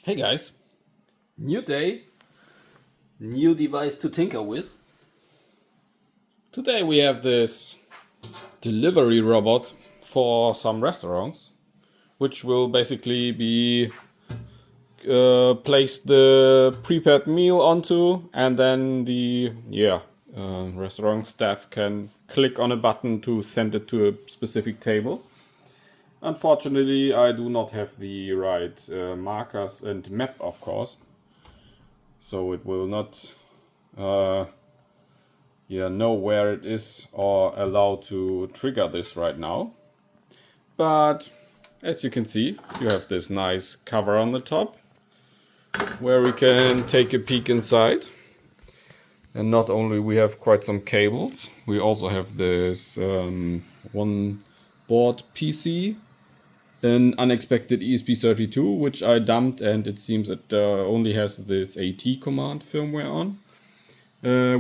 Hey guys, new day, new device to tinker with. Today we have this delivery robot for some restaurants, which will basically be place the prepared meal onto, and then the restaurant staff can click on a button to send it to a specific table. Unfortunately, I do not have the right markers and map, of course, so it will not know where it is or allow to trigger this right now. But as you can see, you have this nice cover on the top where we can take a peek inside. And not only we have quite some cables, we also have this one board PC, an unexpected ESP32, which I dumped, and it seems it only has this AT command firmware on.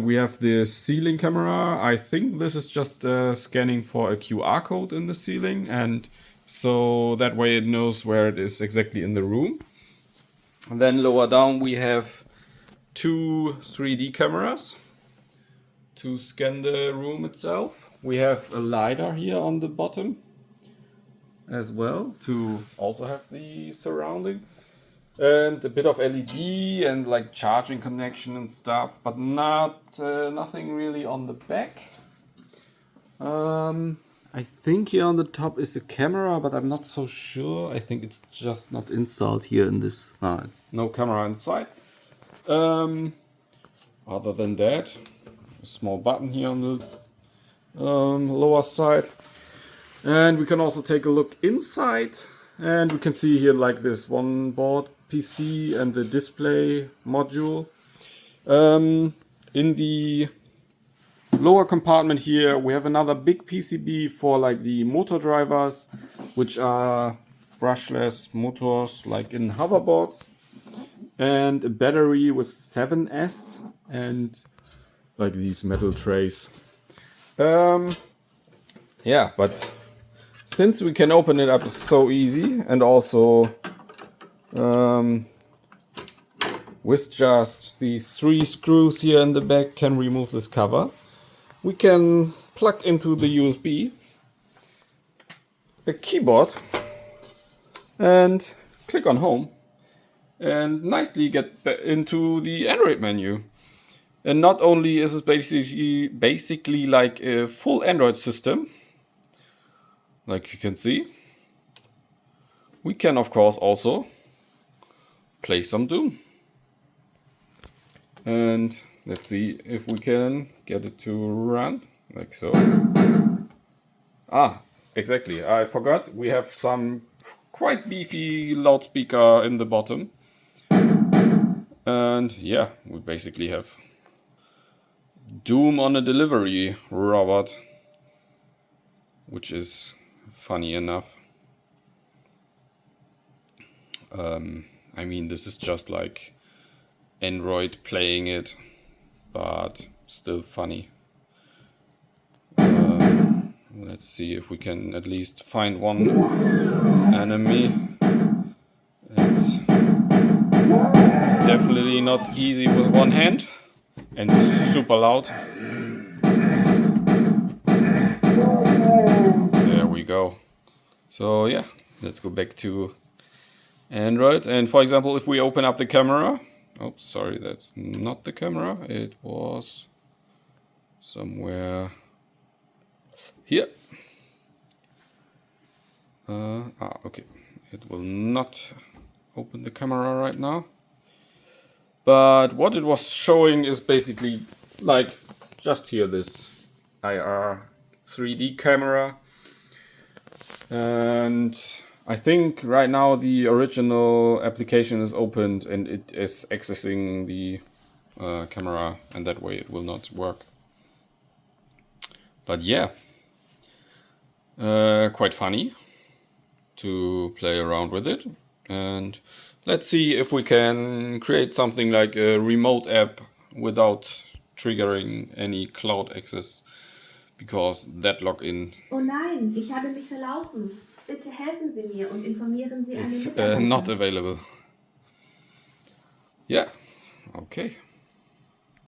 We have the ceiling camera. I think this is just scanning for a QR code in the ceiling, and so that way it knows where it is exactly in the room. And then lower down we have two 3D cameras to scan the room itself. We have a LiDAR here on the bottom as well to also have the surrounding. And a bit of LED and like charging connection and stuff, but nothing really on the back. I think here on the top is the camera, but I'm not so sure. I think it's just not installed here in this. No camera inside. Other than that, a small button here on the lower side. And we can also take a look inside, and we can see here like this one board PC and the display module. In the lower compartment here we have another big PCB for like the motor drivers, which are brushless motors like in hoverboards, and a battery with 7S and like these metal trays. But since we can open it up so easy, and also with just these 3 screws here in the back can remove this cover, we can plug into the USB a keyboard and click on home and nicely get into the Android menu. And not only is it basically like a full Android system, like you can see, we can of course also play some Doom. And let's see if we can get it to run, like so. Exactly, I forgot, we have some quite beefy loudspeaker in the bottom. And yeah, we basically have Doom on a delivery robot, which is funny enough. I mean, this is just like Android playing it, but still funny. Let's see if we can at least find one enemy. It's definitely not easy with one hand and super loud. There we go. So yeah, let's go back to Android. And for example, if we open up the camera, oh, sorry, that's not the camera. It was somewhere here. Okay. It will not open the camera right now. But what it was showing is basically like just here, this IR 3D camera. And I think right now the original application is opened and it is accessing the camera, and that way it will not work. But yeah, quite funny to play around with it. And let's see if we can create something like a remote app without triggering any cloud access, because that login Oh nein, ich habe mich verlaufen. Bitte helfen Sie mir und informieren Sie is einen Mitarbeiter. not available. Yeah, okay.